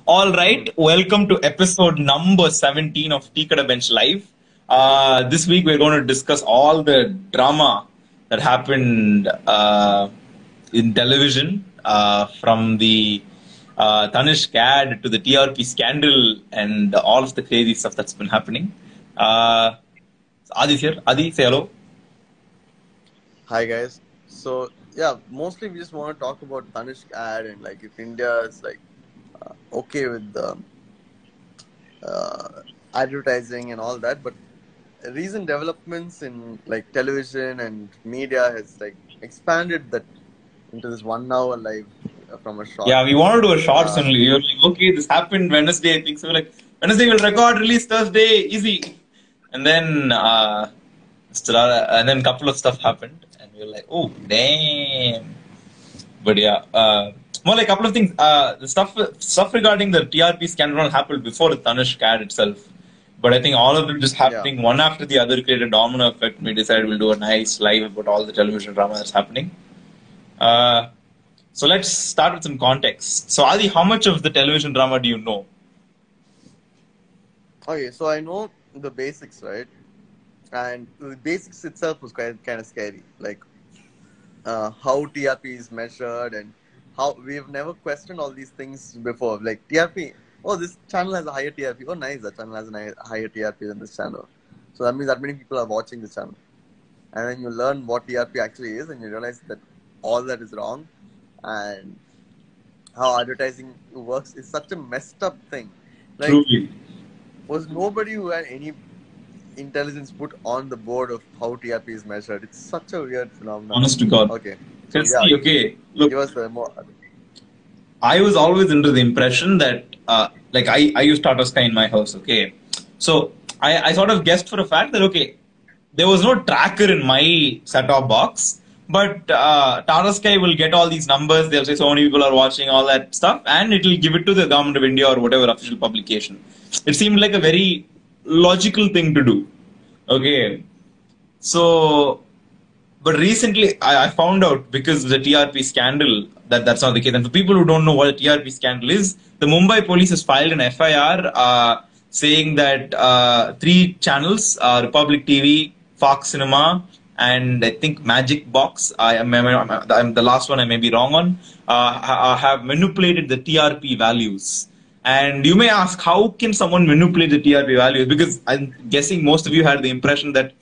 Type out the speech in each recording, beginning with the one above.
All right, welcome to episode number 17 of TKB Live. This week we're going to discuss all the drama that happened in television from the Tanishq ad to the TRP scandal and all of the crazy stuff that's been happening. Adi's here. Adi, say hello. Hi guys. So yeah, mostly we just want to talk about Tanishq ad and like if India is like okay with the advertising and all that, but recent developments in like television and media has like expanded that into this 1 hour live from a short. Yeah, we want to do a shorts Uh, only. You're like, okay, this happened Wednesday. I think so. Like, Wednesday will record, release Thursday, easy. And then, and then a couple of stuff happened, and we were like, oh, damn. But yeah, more like a couple of things. The stuff regarding the TRP scandal happened before the Tanishq ad itself. But I think all of them just happening one after the other created a domino effect. We decided we'll do a nice live about all the television drama that's happening. So let's start with some context. So Adi, how much of the television drama do you know? okay, so I know the basics, right? And the basics itself was kind of scary. Like how TRP is measured and how we've never questioned all these things before. Like TRP, oh, this channel has a higher TRP. Oh, nice, that channel has a higher TRP than this channel. So that means that many people are watching this channel. And then you learn what TRP actually is and you realize that all that is wrong. And how advertising works is such a messed up thing. Like, Truly. was nobody who had any intelligence put on the board of how TRP is measured. It's such a weird phenomenon. Honest to God. Okay. So see, okay, look, Give us the more. I was always under the impression that, like, I use Tata Sky in my house, okay? So I sort of guessed for a fact that, okay, there was no tracker in my set-top box, but Tata Sky will get all these numbers, they'll say so many people are watching all that stuff, and it will give it to the government of India or whatever official publication. It seemed like a very logical thing to do, okay? So, but recently I found out because of the TRP scandal that that's not the case. And for people who don't know what a TRP scandal is, the Mumbai police has filed an FIR saying that three channels, Republic TV, Fox Cinema, and I think Magic Box, I'm the last one I may be wrong on, have manipulated the TRP values. And you may ask, how can someone manipulate the TRP values? Because I'm guessing most of you had the impression that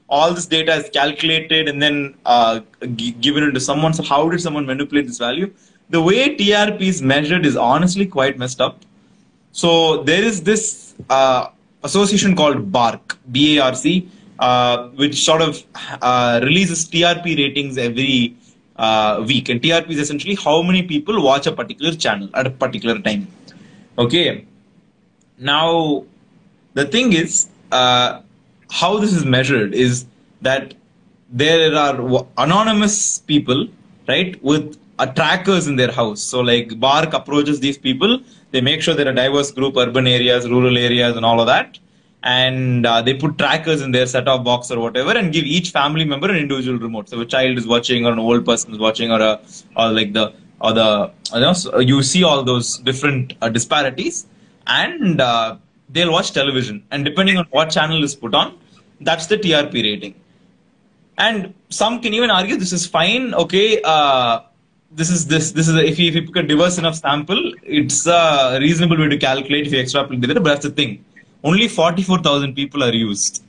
all this data is calculated and then given it to someone. So how did someone manipulate this value? The way TRP is measured is honestly quite messed up. So there is this association called BARC, B-A-R-C, which sort of releases TRP ratings every week. And TRP is essentially how many people watch a particular channel at a particular time. Okay. Now, the thing is, how this is measured is that there are anonymous people, right, with trackers in their house. So like BARC approaches these people, they make sure they're a diverse group, urban areas, rural areas and all of that. And they put trackers in their set-top box or whatever and give each family member an individual remote. So if a child is watching or an old person is watching or you see all those different disparities and they'll watch television. And depending on what channel is put on, that's the TRP rating. And some can even argue this is fine. Okay, this is if you pick a diverse enough sample, it's a reasonable way to calculate if you extrapolate the data. But that's the thing. Only 44,000 people are used.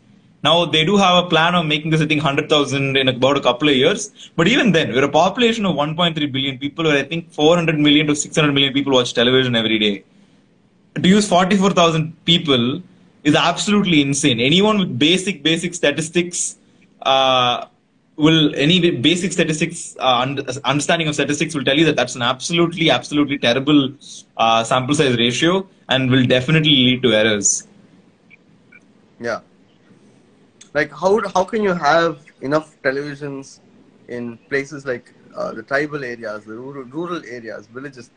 Now they do have a plan of making this, I think, 100,000 in about a couple of years. But even then, we're a population of 1.3 billion people, where I think 400 million to 600 million people watch television every day. To use 44,000 people is absolutely insane. Anyone with basic statistics understanding of statistics will tell you that that's an absolutely terrible sample size ratio and will definitely lead to errors. Yeah. Like how can you have enough televisions in places like the tribal areas, the rural areas, villages?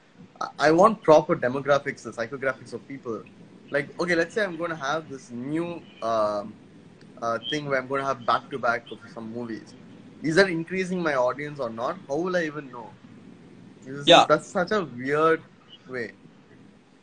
I want proper demographics, the psychographics of people. Like, okay, let's say I'm going to have this new thing where I'm going to have back-to-back of some movies. Is that increasing my audience or not? How will I even know? That's such a weird way.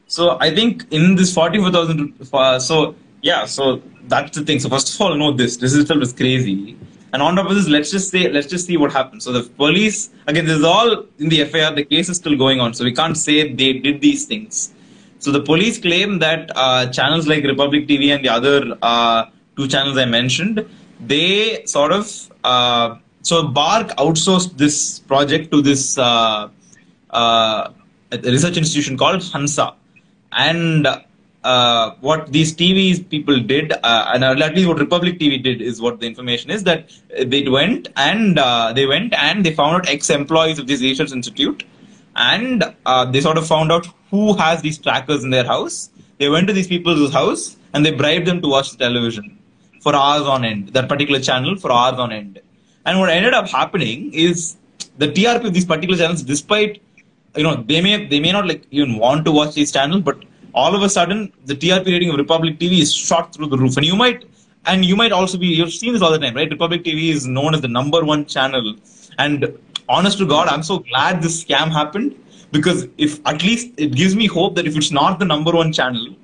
So I think in this 44,000, so yeah, so that's the thing. So first of all, know this. This itself is crazy. And on top of this, let's just see what happens. So the police, again, this is all in the FIR. The case is still going on. So we can't say they did these things. So the police claim that channels like Republic TV and the other two channels I mentioned, they sort of, so Bark outsourced this project to this a research institution called Hansa. And what these TVs people did, and at least what Republic TV did, is what the information is that they went and they found out ex-employees of this research institute, and they sort of found out who has these trackers in their house. They went to these people's house and they bribed them to watch the television for hours on end, that particular channel for hours on end. And what ended up happening is the TRP of these particular channels, despite they may not like even want to watch these channels, but all of a sudden the TRP rating of Republic TV is shot through the roof. And you might also be, you've seen this all the time, right? Republic TV is known as the #1 channel. And honest to God, I'm so glad this scam happened, because if at least it gives me hope that if it's not the #1 channel,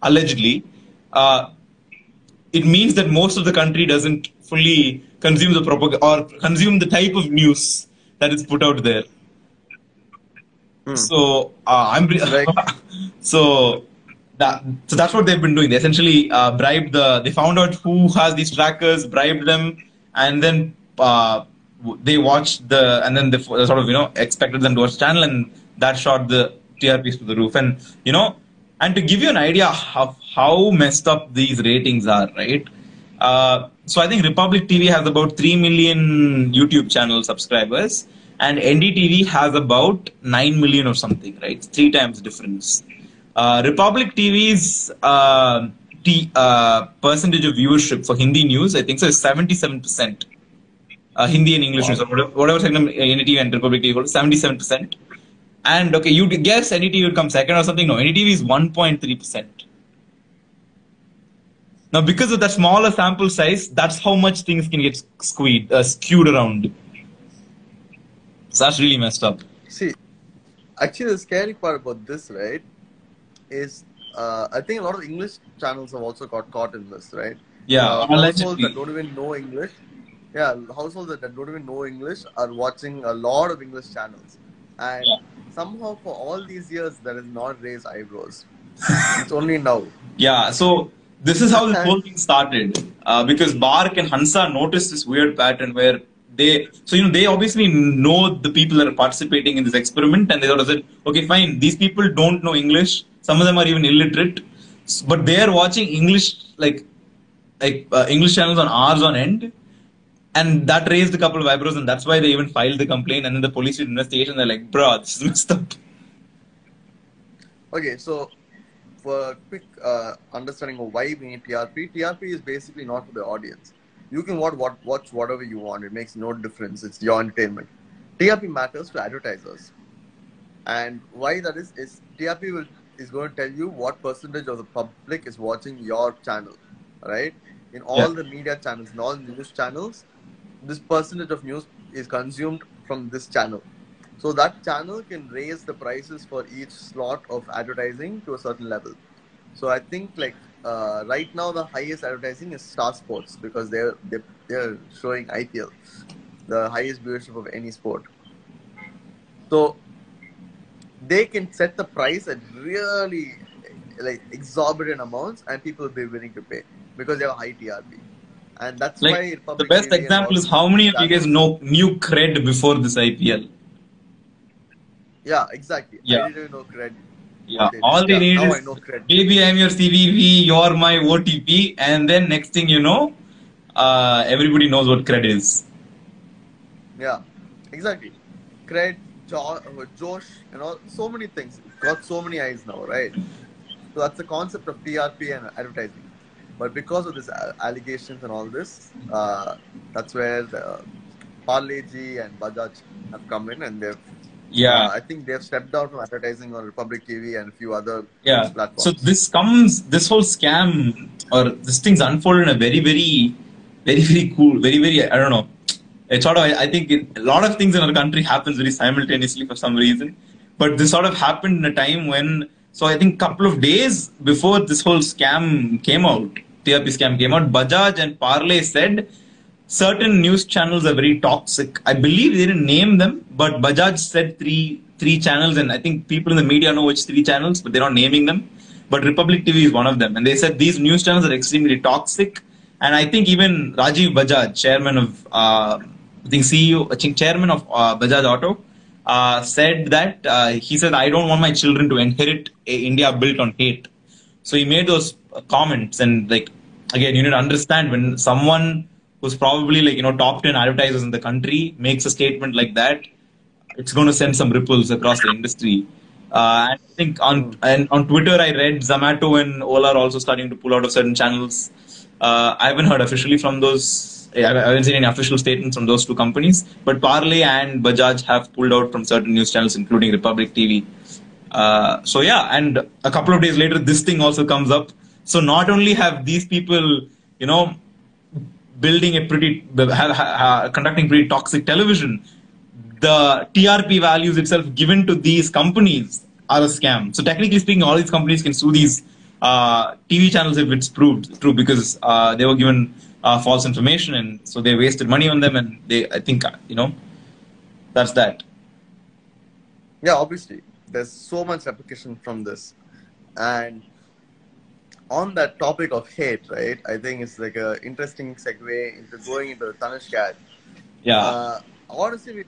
allegedly, it means that most of the country doesn't fully consume the propaganda or consume the type of news that is put out there. So Like, so that's what they've been doing. They essentially bribed they found out who has these trackers, bribed them, and then they watched and then they sort of expected them to watch the channel, and that shot the TRPs to the roof. And and to give you an idea of how messed up these ratings are, right? So I think Republic TV has about 3 million YouTube channel subscribers, and NDTV has about 9 million or something, right? 3 times difference. Republic TV's percentage of viewership for Hindi news, I think so, is 77%. Hindi and English news, or whatever segment NDTV and Republic TV hold, 77%. And okay, you'd guess NDTV would come second or something. No, NDTV is 1.3%. Now, because of that smaller sample size, that's how much things can get skewed around. So that's really messed up. see, actually, the scary part about this, right, is I think a lot of English channels have also got caught in this, right? Yeah, Households that don't even know English, households that don't even know English are watching a lot of English channels, and somehow for all these years that has not raised eyebrows. It's only now. Yeah, so this is how this whole thing started. Because Bark and Hansa noticed this weird pattern where they obviously know the people that are participating in this experiment, and they sort of said, okay, fine, these people don't know English. Some of them are even illiterate, but they are watching English English channels on hours on end, and that raised a couple of eyebrows, and that's why they even filed the complaint. And then the police did investigation. They're like, bro, this is messed up. Okay, so for a quick understanding of why we need TRP, TRP is basically not for the audience. You can watch whatever you want. It makes no difference. It's your entertainment. TRP matters to advertisers. And why that is TRP is going to tell you what percentage of the public is watching your channel, right? In all the media channels, in all news channels, this percentage of news is consumed from this channel. So that channel can raise the prices for each slot of advertising to a certain level. So I think right now the highest advertising is Star Sports, because they're showing IPL, the highest viewership of any sport. So they can set the price at really exorbitant amounts, and people will be willing to pay because they have high TRP. And that's why the best example is how many of you guys knew Cred before this IPL? Yeah, exactly. Yeah. I didn't know Cred. Yeah, all they need is, baby, I'm your CVV, you're my OTP, and then next thing you know, everybody knows what Cred is. Yeah, exactly. Cred, Josh, so many things. Got so many eyes now, right? So that's the concept of TRP and advertising. But because of these allegations and all this, that's where the Parle and Bajaj have come in, and they've I think they've stepped down from advertising on Republic TV and a few other platforms. So this whole scam, or this thing's unfolded in a very, very, very, very cool, very, very, I don't know. It's sort of, I think a lot of things in our country happens very simultaneously for some reason. But this sort of happened in a time when So I think couple of days before this whole scam came out, TRP scam came out, Bajaj and Parle said certain news channels are very toxic. I believe they didn't name them, but Bajaj said three channels, and I think people in the media know which three channels, but they're not naming them. But Republic TV is one of them, and they said these news channels are extremely toxic. And I think even Rajiv Bajaj, chairman of I think CEO, I think chairman of Bajaj Auto, said that he said, I don't want my children to inherit a India built on hate. So he made those comments, and like again, you need to understand when someone who's probably like top 10 advertisers in the country makes a statement like that, it's going to send some ripples across the industry. And I think on Twitter, I read Zomato and Ola are also starting to pull out of certain channels. I haven't heard officially from those. I haven't seen any official statements from those two companies. But Parle and Bajaj have pulled out from certain news channels, including Republic TV. So yeah, and a couple of days later, this thing also comes up. So not only have these people, building a conducting pretty toxic television, the TRP values itself given to these companies are a scam. So technically speaking, all these companies can sue these TV channels if it's proved true, because they were given false information, and so they wasted money on them, and I think that's that. Yeah, obviously, there's so much application from this, and on that topic of hate, right? I think it's like a interesting segue into going into the Tanishq ad. Yeah. Honestly,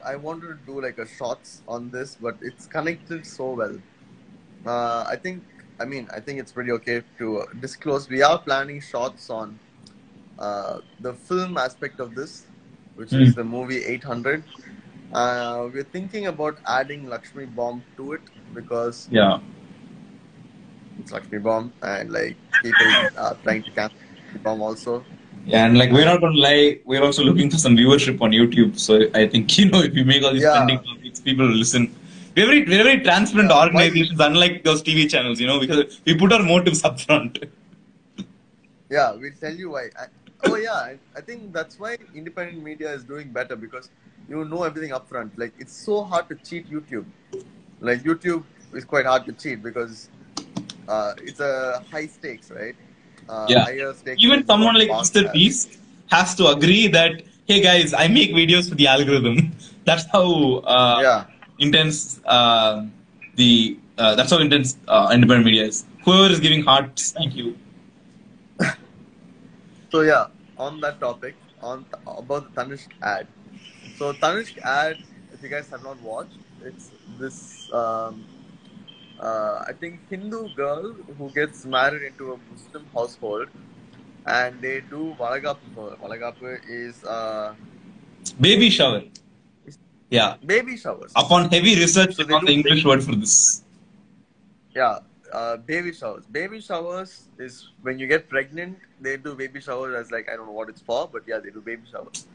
I wanted to do like a shots on this, but it's connected so well. I think it's pretty okay to disclose. We are planning shots on the film aspect of this, which is the movie 800. We're thinking about adding Lakshmi Bomb to it, because it's Lakshmi Bomb, and like people are trying to cancel Lakshmi Bomb also. Yeah, and like we're not gonna lie, we're also looking for some viewership on YouTube. So I think if you make all these trending topics, people will listen. We're very transparent organizations, unlike those TV channels, because we put our motives up front. Yeah, we'll tell you why. I think that's why independent media is doing better, because you know everything up front. Like, it's so hard to cheat YouTube. Like, YouTube is quite hard to cheat because it's a high stakes, right? Even someone like Mr. Beast has to agree that, hey guys, I make videos for the algorithm. That's how intense independent media is. Whoever is giving hearts, thank you. So yeah, on that topic, about the Tanishq ad. So Tanishq ad, if you guys have not watched, it's this I think Hindu girl who gets married into a Muslim household, and they do Valagapu. Valagapu is baby shower. Yeah. Baby showers. Upon heavy research, so on the English word for this. Yeah. Baby showers. Baby showers is when you get pregnant, they do baby showers as like, I don't know what it's for, but yeah, they do baby showers.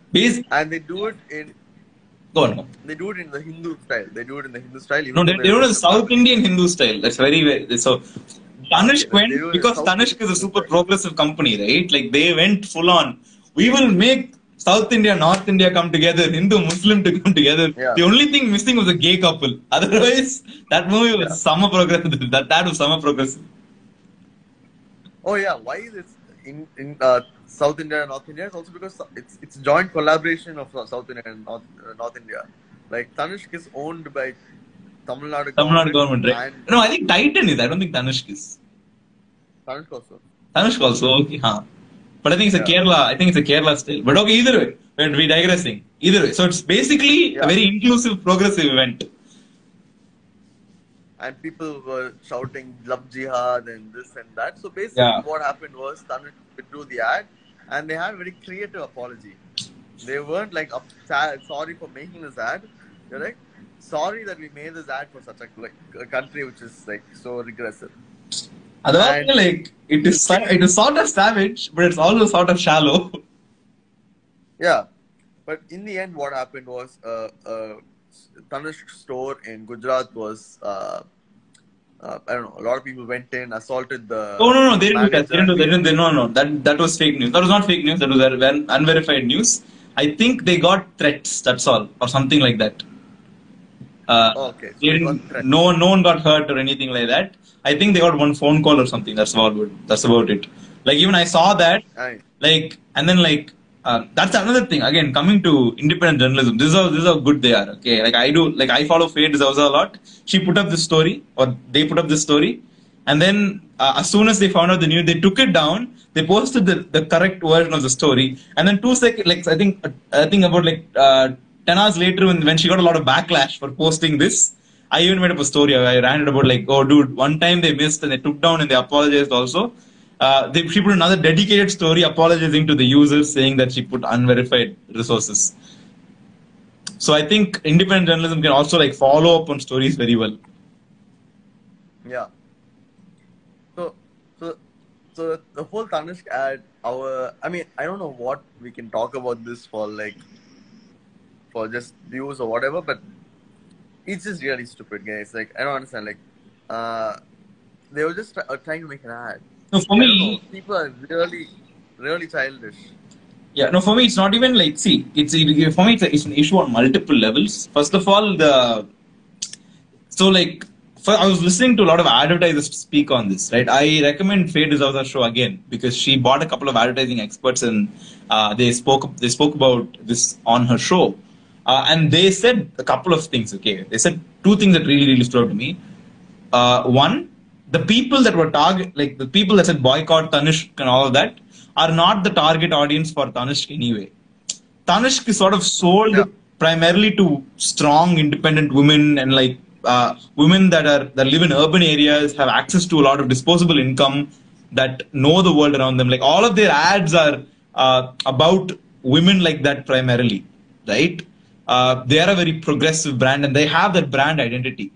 And they do it in... Go on. They do it in the Hindu style. They do it in the Hindu style. No, they do it in the South Indian Hindu style. That's very... So, Tanishq went, because Tanishq is a super progressive company, right? Like, they went full on. We will make South India, North India come together, Hindu, Muslim to come together. Yeah. The only thing missing was a gay couple. Otherwise, that movie was summer progressive. That was summer progressive. Oh yeah, why is it in South India and North India? It's also because it's joint collaboration of South India and North India. Like, Tanishq is owned by Tamil Nadu government, right? No, I think Titan is. I don't think Tanishq is. Tanishq also. Tanishq also, okay, huh. But I think it's a Kerala style. But okay, either way, we're digressing. Either way. So it's basically a very inclusive, progressive event. And people were shouting love jihad and this and that. So basically what happened was Tanishq withdrew the ad, and they had a very creative apology. They weren't like sorry for making this ad. They're like, sorry that we made this ad for such a country which is like so regressive. Otherwise, like, it is sort of savage, but it's also sort of shallow. Yeah, but in the end, what happened was Tanishq store in Gujarat was I don't know. A lot of people went in, assaulted the. Oh no, they didn't do that. They didn't. No. That was fake news. That was not fake news. That was unverified news. I think they got threats. That's all, or something like that. Okay, They so it was didn't, threat. no one got hurt or anything like that. I think they got one phone call or something. That's about it. Like even I saw that, I like, and then like that's another thing. Again, coming to independent journalism, this is how good they are. Okay, like I do, like I follow Faye D'Souza a lot. She put up this story, or they put up this story, and then as soon as they found out the news, they took it down. They posted the correct version of the story, and then 2 seconds, like I think about like 10 hours later, when she got a lot of backlash for posting this, I even made up a story. I ran it about like, oh dude, one time they missed and they took down and they apologized also. She put another dedicated story apologizing to the users, saying that she put unverified resources. So I think independent journalism can also like follow up on stories very well. Yeah. So, so, so the whole Tanishq ad, I mean, I don't know what we can talk about this for, like, for just views or whatever, but it's just really stupid, guys. Like, I don't understand. Like, they were just trying to make an ad. No, for I don't know. me, People are really, really childish. yeah, no, for me, it's not even like, see, for me, it's an issue on multiple levels. First of all, so like, I was listening to a lot of advertisers speak on this, right? I recommend Faye D'Souza's show again because she bought a couple of advertising experts and they spoke about this on her show, and they said a couple of things. Okay, they said two things that really stood out to me. One, the people that were like the people that said boycott Tanishq and all of that, are not the target audience for Tanishq anyway. Tanishq is sort of sold Yeah. primarily to strong, independent women and like women that live in urban areas, have access to a lot of disposable income, that know the world around them. Like all of their ads are about women like that primarily, right? They are a very progressive brand and they have that brand identity.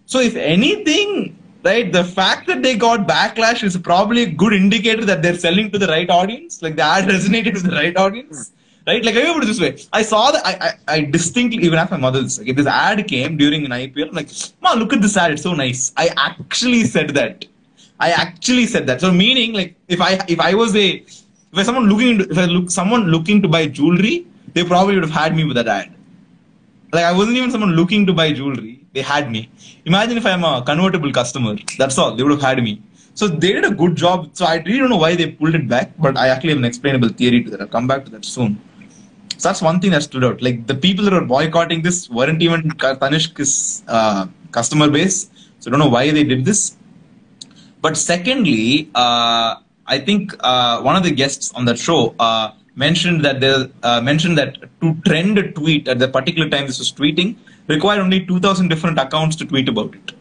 So if anything, right, the fact that they got backlash is probably a good indicator that they're selling to the right audience. Like the ad resonated with the right audience, right? Like I remember it this way. I saw that I distinctly, even at my mother's, okay, this ad came during an IPL. I'm like, Ma, look at this ad. It's so nice. I actually said that. I actually said that. So meaning, like, if I someone looking into, if I look someone looking to buy jewelry, they probably would have had me with that ad. Like I wasn't even someone looking to buy jewelry. They had me. Imagine if I'm a convertible customer. That's all. They would have had me. So they did a good job. So I really don't know why they pulled it back, but I actually have an explainable theory to that. I'll come back to that soon. So that's one thing that stood out. Like the people that were boycotting this weren't even Tanishq's customer base. So I don't know why they did this. But secondly, I think one of the guests on that show mentioned that to trend a tweet at the particular time this was tweeting required only 2,000 different accounts to tweet about it,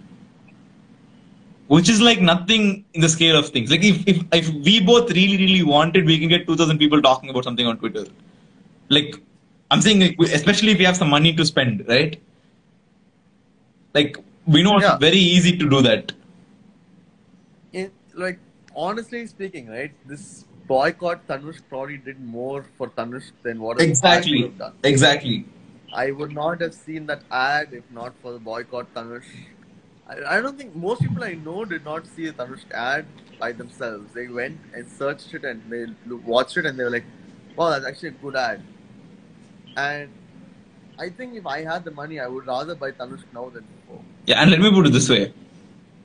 which is like nothing in the scale of things. Like if we both really wanted, we can get 2,000 people talking about something on Twitter. Like I'm saying, like, especially if we have some money to spend, right? Like we know it's Yeah. very easy to do that. Like, honestly speaking, right, this boycott Tanishq probably did more for Tanishq than what I could Exactly. have done. Exactly. I would not have seen that ad if not for the boycott Tanishq. I don't think most people I know did not see a Tanishq ad by themselves. They went and searched it and they watched it and they were like, wow, that's actually a good ad. And I think if I had the money, I would rather buy Tanishq now than before. Yeah, and let me put it this way.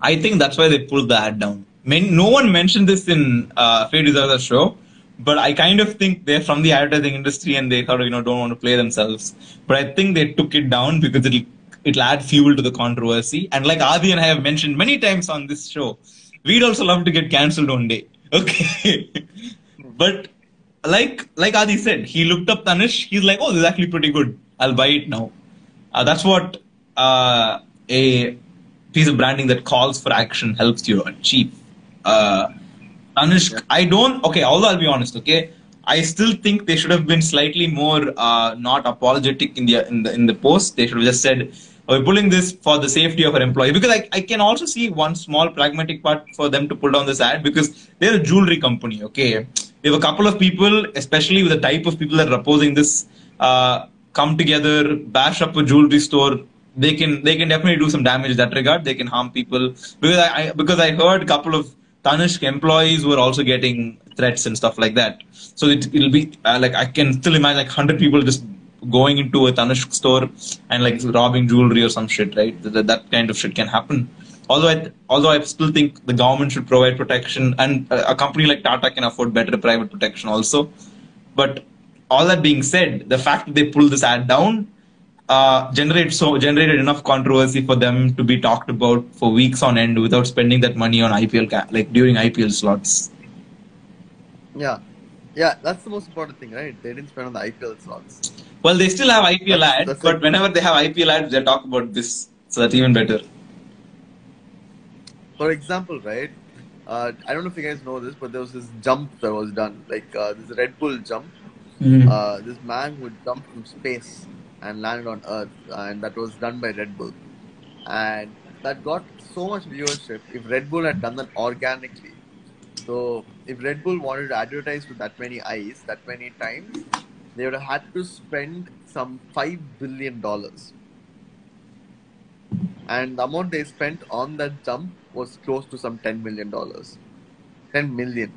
I think that's why they pulled the ad down. No one mentioned this in Faye D'Souza's show, but I kind of think they're from the advertising industry and they sort of don't want to play themselves. But I think they took it down because it'll add fuel to the controversy. And like Adi and I have mentioned many times on this show, we'd also love to get cancelled one day. Okay. But like Adi said, he looked up Tanishq. He's like, oh, this is actually pretty good. I'll buy it now. That's what a piece of branding that calls for action helps you achieve. Tanishq, although I'll be honest, okay, I still think they should have been slightly more not apologetic in the post. They should have just said, we're pulling this for the safety of our employee. Because I can also see one small pragmatic part for them to pull down this ad because they're a jewelry company, okay? They have a couple of people, especially with the type of people that are opposing this, come together, bash up a jewelry store. They can definitely do some damage in that regard. They can harm people. Because I heard a couple of Tanishq employees were also getting threats and stuff like that. So it'll be like I can still imagine like 100 people just going into a Tanishq store and like robbing jewelry or some shit, right? That kind of shit can happen. Although I still think the government should provide protection, and a company like Tata can afford better private protection also. But all that being said, the fact that they pulled this ad down generated enough controversy for them to be talked about for weeks on end without spending that money on like during IPL slots. Yeah. Yeah, that's the most important thing, right? They didn't spend on the IPL slots. Well, they still have IPL ads, that's but like, whenever they have IPL ads, they talk about this. So that's even better. for example, right? I don't know if you guys know this, but there was this jump that was done, like this Red Bull jump. This man who jumped from space and landed on Earth, and that was done by Red Bull, and that got so much viewership. If Red Bull had done that organically, so if Red Bull wanted to advertise to that many eyes, that many times, they would have had to spend some $5 billion. And the amount they spent on that jump was close to some $10 million. 10 million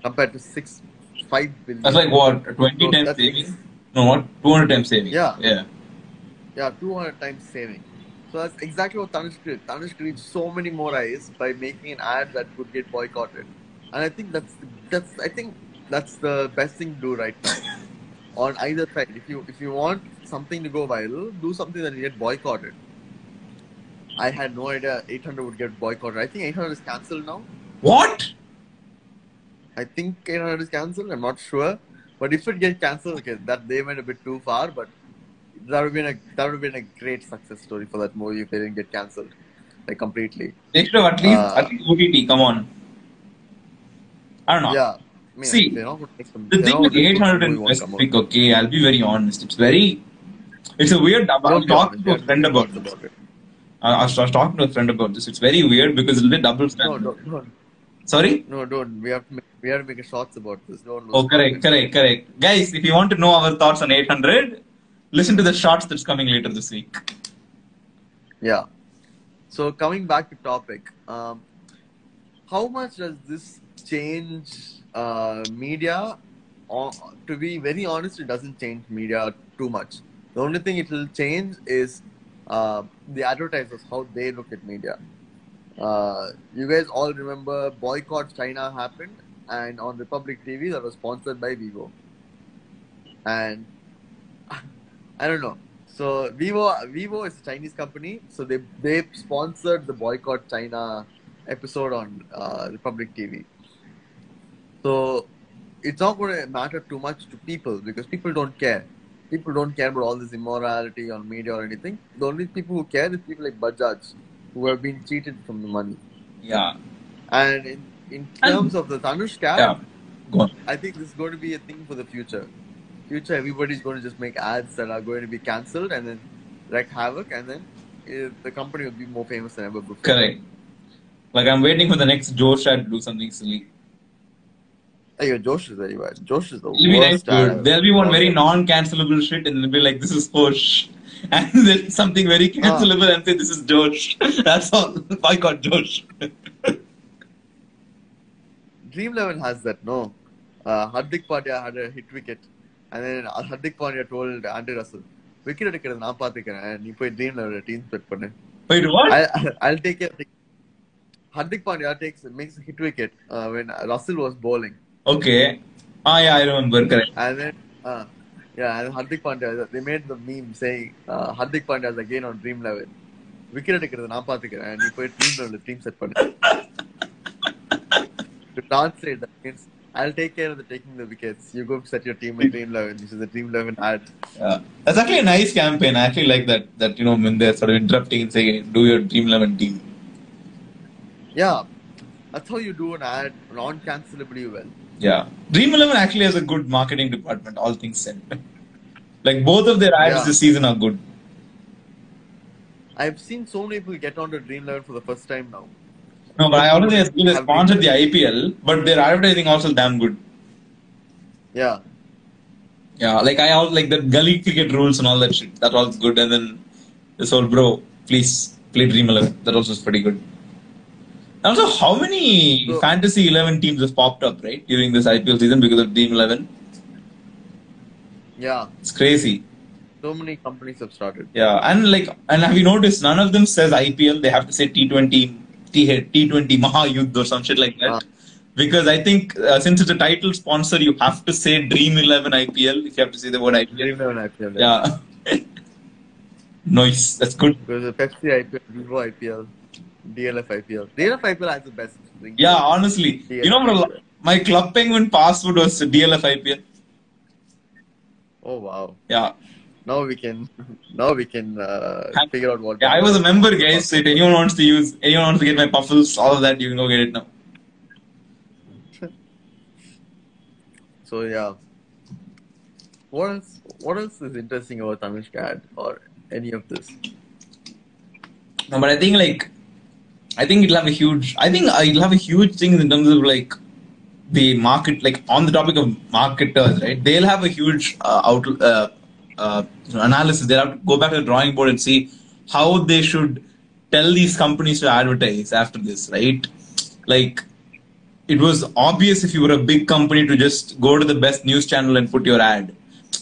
compared to 5 billion. That's like what? 20 times saving? No, what? 200 times saving. Yeah. Yeah. Yeah, 200 times saving. So that's exactly what Tanishq did. Tanishq reached so many more eyes by making an ad that could get boycotted. And I think that's the best thing to do right now. On either side. If you want something to go viral, do something that will get boycotted. I had no idea 800 would get boycotted. I think 800 is cancelled now. What? I think 800 is cancelled. I'm not sure. But if it gets cancelled, okay, that they went a bit too far. But that would have been a great success story for that movie if they didn't get cancelled, like completely. They should have at least OTT. Come on. I don't know. Yeah. I mean, see, the thing with 800 in Pacific, okay, I'll be very honest. It's a weird. I was talking to a friend about this. I was talking to a friend about this. It's very weird because it'll be double standard. No, don't. Sorry? No, don't. We have to make a shots about this. Don't. Oh, correct. Guys, if you want to know our thoughts on 800, listen to the shots that's coming later this week. Yeah. So coming back to topic, how much does this change media? To be very honest, it doesn't change media too much. The only thing it will change is the advertisers, how they look at media. You guys all remember Boycott China happened, and on Republic TV that was sponsored by Vivo. And I don't know. So Vivo is a Chinese company, so they sponsored the Boycott China episode on Republic TV. So it's not going to matter too much to people because people don't care. People don't care about all this immorality on media or anything. The only people who care is people like Bajaj, who have been cheated from the money. Yeah. And in terms of the Tanishq ad, yeah. Go on. I think this is going to be a thing for the future. Everybody's going to just make ads that are going to be cancelled and then wreak havoc, and then the company will be more famous than ever before. Correct. Like I'm waiting for the next Josh ad to do something silly. Hey, Josh is very bad. Josh is the worst. There'll be one very non-cancelable shit, and it'll be like, this is Posh. And then something very cancelable and say, this is Josh. That's all. Boycott Josh. Dream 11 has that, no? Hardik Pandya had a hit wicket. And then Hardik Pandya told Andy Russell, wicket எடுக்கிறது நான் பாத்துக்கிறேன், நீ போய் Dream 11 team split பண்ணு. Wait, what? I'll take care. Hardik Pandya makes a hit wicket when Russell was bowling. Okay. Yeah, I remember. Correct. And then, and Hardik Pandya, they made the meme saying, Hardik Pandya is again on Dream 11. Wicket எடுக்கிறது நான் பாத்துக்கிறேன், நீ போய் Dream 11 team set பண்ணு. To translate, that means, I'll take care of taking the wickets. You go set your team in Dream 11. This is the Dream 11 ad. Yeah. That's actually a nice campaign. I actually like that when they're sort of interrupting and saying, do your Dream 11 team. Yeah. That's how you do an ad non-cancelably well. Yeah. Dream 11 actually has a good marketing department, all things said. Like both of their ads this season are good. I've seen so many people get onto Dream 11 for the first time now. No, but I already they sponsored the IPL, but their advertising also damn good. Yeah. Yeah, like like the gully cricket rules and all that shit. That all's good. And then this whole bro, please play Dream 11. That also is pretty good. And also, how many Fantasy 11 teams have popped up, right, during this IPL season because of Dream 11? Yeah. It's crazy. So many companies have started. Yeah, and have you noticed none of them says IPL? They have to say T20, T20 Mahayuddh or some shit like Ah, that. Because I think since it's a title sponsor, you have to say Dream 11 IPL if you have to say the word IPL. Dream 11 IPL, yes. Yeah, nice. That's good. Because the Pepsi IPL, Vivo IPL, DLF IPL. DLF IPL has the best Yeah, ringtone. honestly, DLF IPL. my Club Penguin password was DLF IPL. Oh wow. Yeah. Now we can figure out what Yeah, I was a the member, guys. So if password was. anyone wants to get my puffles, all of that, you can go get it now. So yeah. What else is interesting about Tanishq ad or any of this? No, but I think it'll have a huge. I think it'll have a huge thing in terms of like the market, like on the topic of marketers, right? They'll have a huge analysis. They'll have to go back to the drawing board and see how they should tell these companies to advertise after this, right? Like it was obvious if you were a big company to just go to the best news channel and put your ad.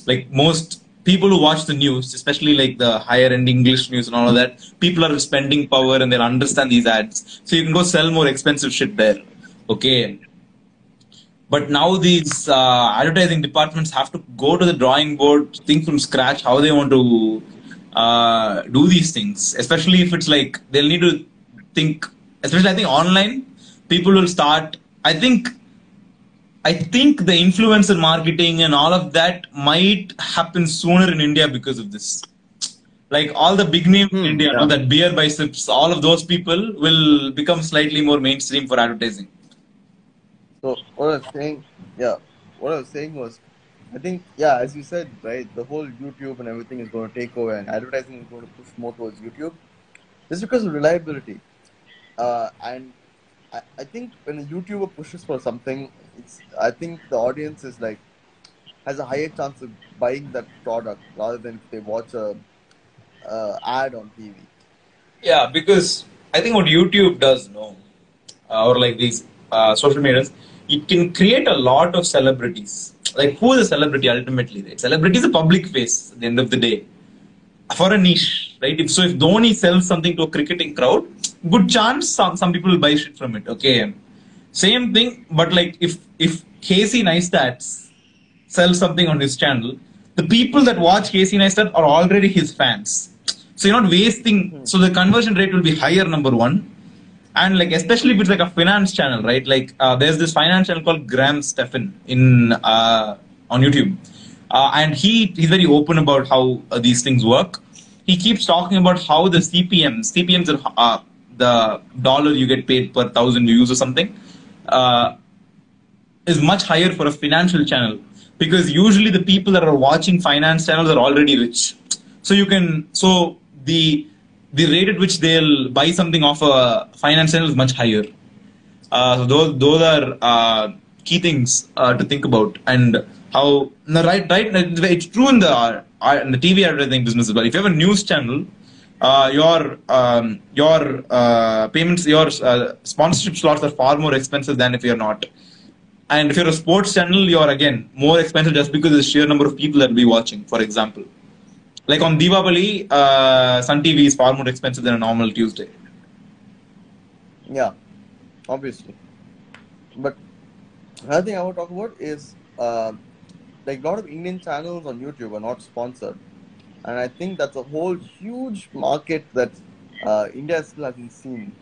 Like most people who watch the news, especially like the higher end English news and all of that, people are spending power and they'll understand these ads. So you can go sell more expensive shit there. Okay. But now these advertising departments have to go to the drawing board, think from scratch how they want to do these things. Especially if it's like they'll need to think. Especially I think online, people will start. I think the influencer marketing and all of that might happen sooner in India because of this. Like all the big names in India, Yeah. that beer biceps, all of those people will become slightly more mainstream for advertising. So what I was saying was, I think, yeah, as you said, right, the whole YouTube and everything is going to take over, and advertising is going to push more towards YouTube, just because of reliability. And I think when a YouTuber pushes for something, I think the audience is like has a higher chance of buying that product rather than if they watch a ad on TV. Yeah, because I think what YouTube does, no, or like these social medias, it can create a lot of celebrities. Like who is a celebrity ultimately? Right? Celebrity is a public face at the end of the day for a niche, right? If Dhoni sells something to a cricketing crowd, good chance some people will buy shit from it. Okay, same thing, but like if Casey Neistat sells something on his channel, the people that watch Casey Neistat are already his fans. So you're not wasting. Hmm. So the conversion rate will be higher. Number one, and like especially if it's like a finance channel, right? Like there's this finance channel called Graham Stephan in on YouTube, and he's very open about how these things work. He keeps talking about how the CPMs are the dollar you get paid per thousand views or something. Uh, is much higher for a financial channel because usually the people that are watching finance channels are already rich. So the rate at which they'll buy something off a finance channel is much higher. So those are key things to think about, and how no, right it's true in the TV advertising business as well. If you have a news channel, your payments, your sponsorship slots are far more expensive than if you're not. And if you're a sports channel, you're again more expensive just because of the sheer number of people that will be watching. For example, like on Diwali, Sun TV is far more expensive than a normal Tuesday. Yeah, obviously. But another thing I want to talk about is like a lot of Indian channels on YouTube are not sponsored, and I think that's a whole huge market that India still hasn't seen.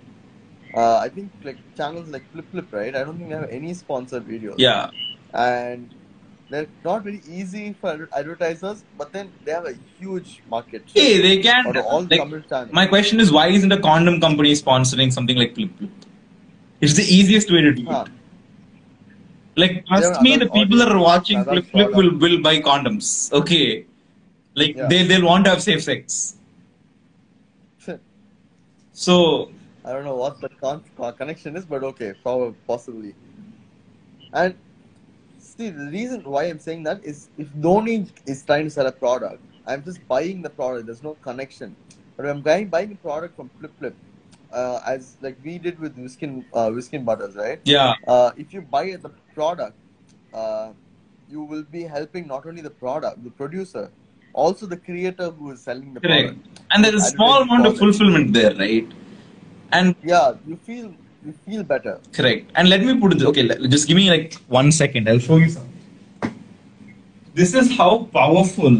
I think like channels like Flip, right? I don't think they have any sponsored videos, Yeah. and they're not very easy for advertisers. But then they have a huge market share Hey, they can out of all the like. Tamil channels. My question is, why isn't a condom company sponsoring something like Flip? It's the easiest way to do Huh? it. Like, They have trust an me, adult the people that are audience, an watching adult Flip product. will buy condoms. Okay, like Yeah. they'll want to have safe sex. So I don't know what the connection is, but okay, probably possibly. And see, the reason why I'm saying that is if Dhoni is trying to sell a product, I'm just buying the product. There's no connection. But if I'm buying a product from Flip, as like we did with Whiskin Butters, right? yeah, If you buy the product, you will be helping not only the product, the producer, also the creator who is selling the Correct. product. And So there's a small advertising amount of fall less. fulfillment there, right? And Yeah, you feel better. correct. And let me put it. Okay, just give me like 1 second. I'll show you something. This is how powerful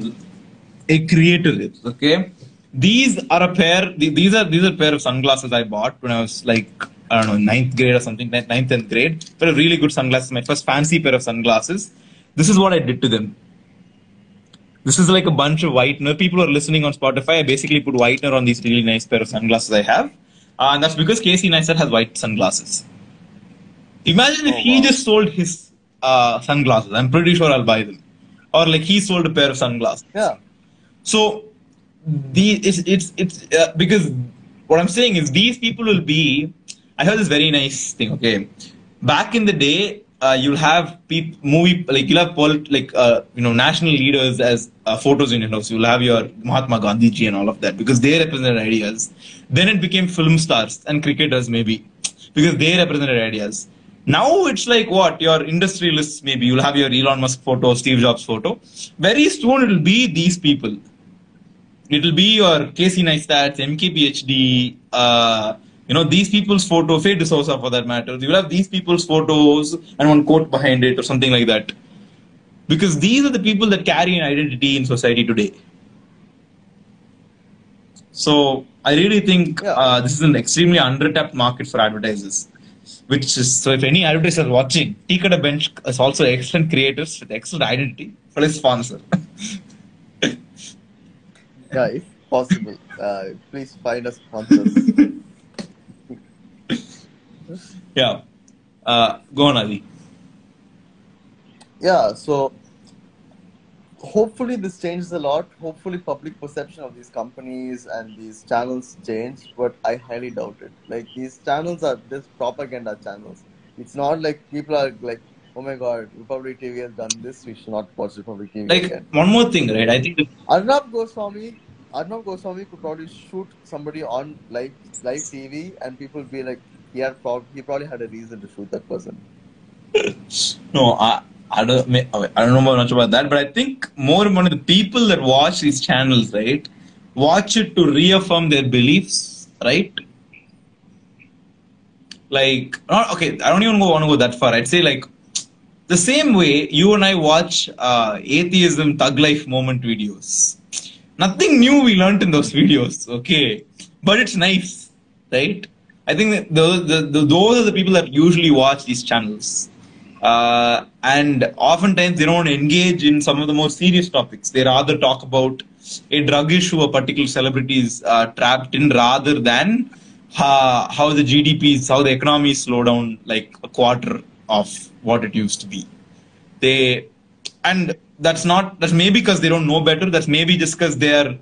a creator is. Okay, these are a pair. These are a pair of sunglasses I bought when I was like, I don't know, ninth grade or something, ninth, 10th grade. They're really good sunglasses. My first fancy pair of sunglasses. This is what I did to them. This is like a bunch of whitener. People who are listening on Spotify, I basically put whitener on these really nice pair of sunglasses I have. And that's because Casey Neistat has white sunglasses. Imagine if Oh he wow. just sold his sunglasses. I'm pretty sure I'll buy them. Or like he sold a pair of sunglasses. Yeah. So it's because what I'm saying is these people will be. I heard this very nice thing. Okay, back in the day, you'll have movie like you'll have national leaders as photos in your house. You'll have your Mahatma Gandhi ji and all of that because they represented ideas. Then it became film stars and cricketers maybe because they represented ideas. Now it's like what your industrialists maybe you'll have your Elon Musk photo, Steve Jobs photo. Very soon it'll be these people. It'll be your Casey Neistats, MKPHD, these people's photo, Faye D'Souza for that matter. You will have these people's photos and one quote behind it or something like that. Because these are the people that carry an identity in society today. So I really think Yeah. this is an extremely undertapped market for advertisers. Which is, so if any advertiser watching, TKB Bench is also excellent creators with excellent identity. Please sponsor. Yeah, if possible, please find us sponsors. Yeah. Go on, Adi. Yeah, so hopefully this changes a lot. Hopefully public perception of these companies and these channels change, but I highly doubt it. Like these channels are just propaganda channels. It's not like people are like, oh my god, Republic TV has done this, we should not watch Republic TV Like again. one more thing, right? I think Arnab Goswami, Arnab Goswami could probably shoot somebody on live TV, and people be like, he probably had a reason to shoot that person. no, I don't know much about that, but I think more among the people that watch these channels, right, watch it to reaffirm their beliefs, right? Like, not okay. I don't even want to go that far. I'd say like the same way you and I watch atheism, thug life moment videos. Nothing new we learnt in those videos, okay? But it's nice, right? I think that those are the people that usually watch these channels. And oftentimes they don't engage in some of the more serious topics. They rather talk about a drug issue a particular celebrity is trapped in rather than how the GDP, how the economy slow down like a quarter of what it used to be. That's maybe because they don't know better. That's maybe just because they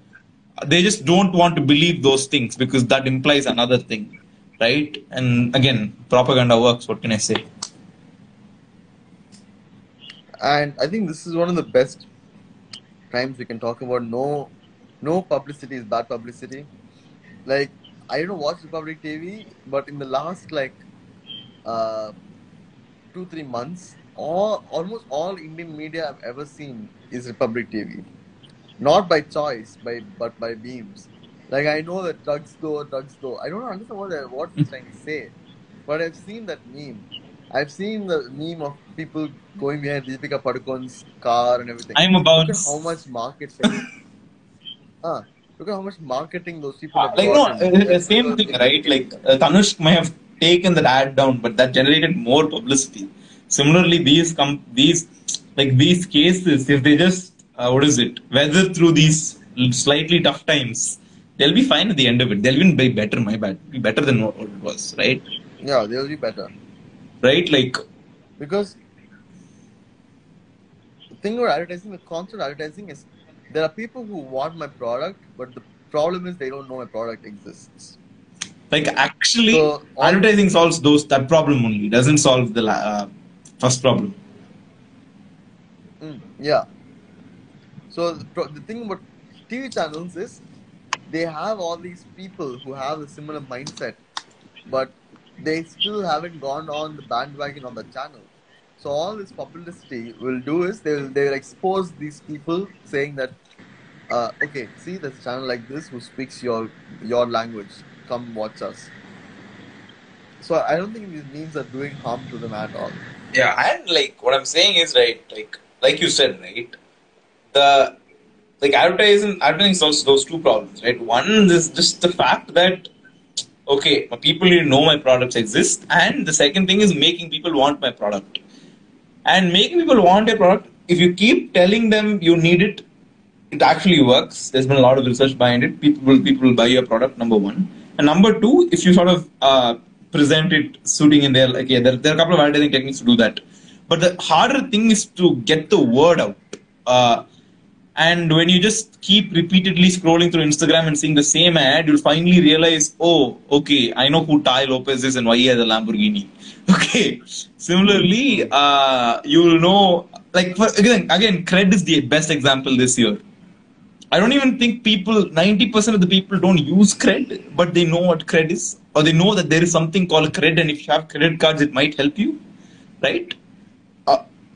just don't want to believe those things because that implies another thing, right? And again, propaganda works. What can I say? And I think this is one of the best times we can talk about no publicity is bad publicity. Like I don't watch Republic TV, but in the last like 2-3 months, almost all Indian media I've ever seen is Republic TV. Not by choice, but by beams. Like I know that drugs go. I don't understand what he's trying to say, but I've seen that meme. I've seen the meme of people going behind Deepika Padukone's car and everything. I'm a Look at how bounce. much marketing. Look at how much marketing those people have Like no, gotten. same thing, right? Like Tanishq may have taken that ad down, but that generated more publicity. Similarly, these cases, if they just weather through these slightly tough times, they'll be fine at the end of it. They'll even be better. My bad, be better than what it was, right? Yeah, they'll be better Right? Like because the thing about advertising, the concept of advertising is there are people who want my product, but the problem is they don't know my product exists. actually, So advertising solves that problem only. Doesn't solve the first problem. yeah. So the thing about TV channels is they have all these people who have a similar mindset, but they still haven't gone on the bandwagon on the channel. So all this publicity will do is they'll expose these people saying that Okay, see this channel like this who speaks your language. Come watch us. So I don't think these memes are doing harm to them at all. Yeah, and like what I'm saying is right, like you said, right? The like advertising solves those two problems, right? One is just the fact that okay, my people need to know my products exist, and the second thing is making people want my product. And making people want a product, if you keep telling them you need it, it actually works. There's been a lot of research behind it. People will buy your product. Number one, and number two, if you sort of present it suiting in there, like yeah, there are a couple of advertising techniques to do that. But the harder thing is to get the word out. Uh, and when you just keep repeatedly scrolling through Instagram and seeing the same ad, you'll finally realize, oh, okay, I know who Ty Lopez is and why he has a Lamborghini. Okay. Similarly, you'll know, like, again, cred is the best example this year. I don't even think 90% of the people don't use cred, but they know what cred is, or they know that there is something called cred, and if you have credit cards, it might help you, right?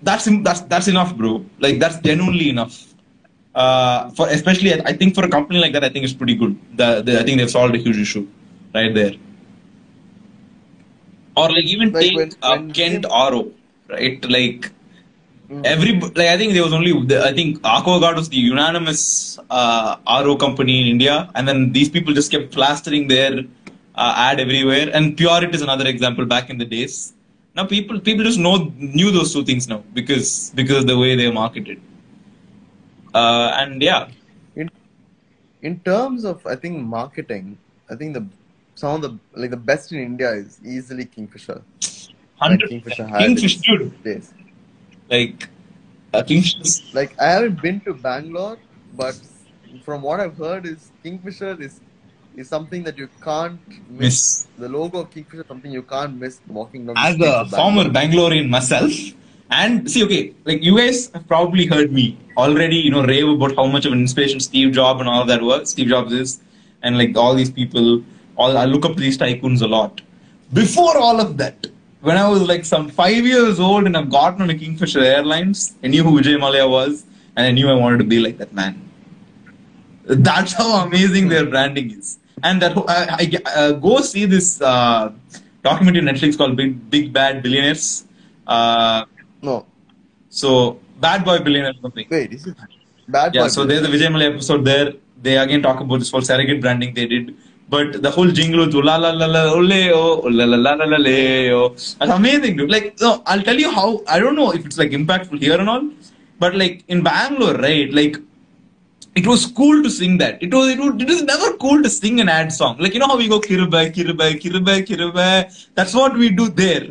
That's enough, bro. Like that's genuinely enough. For especially, I think for a company like that, I think it's pretty good. I think they've solved a huge issue right there. Or like even Like take when it Kent came, RO, right? Like mm, I think there was only I think Aquaguard was the unanimous RO company in India, and then these people just kept plastering their ad everywhere. And Pureit is another example back in the days. Now people just knew those two things now because of the way they marketed. And yeah, in in terms of I think marketing, I think the some of the like the best in India is easily Kingfisher when Kingfisher 100% had Kingfish, its dude. days. Like Kingfish. Like I haven't been to Bangalore, but from what I've heard is Kingfisher is something that you can't miss. Miss. The logo of Kingfisher is something you can't miss walking down the As streets a of former Bangalore. Bangalorean myself, and see, okay, like you guys have probably heard me already, rave about how much of an inspiration Steve Jobs and all that was. Steve Jobs is, and like all these people, I look up to these tycoons a lot. Before all of that, when I was like some 5 years old and I've gotten on a Kingfisher Airlines, I knew who Vijay Mallya was, and I knew I wanted to be like that man. That's how amazing their branding is. And that go see this documentary on Netflix called Big Bad Billionaires. Uh, No, so Bad Boy Billionaire or something. wait, is it Bad Yeah. Boy So there's the Billionaires? Vijay Mallya episode there. They again talk about this whole surrogate branding they did. But the whole jingle with la la la la ole oh la la la la la le oh, that's amazing, dude. Like, no, I'll tell you how. I don't know if it's like impactful here and all, but like in Bangalore, right? Like it was cool to sing that. It was never cool to sing an ad song. Like, you know how we go Kiribai, Kiribai, Kiribai, Kiribai. That's what we do there.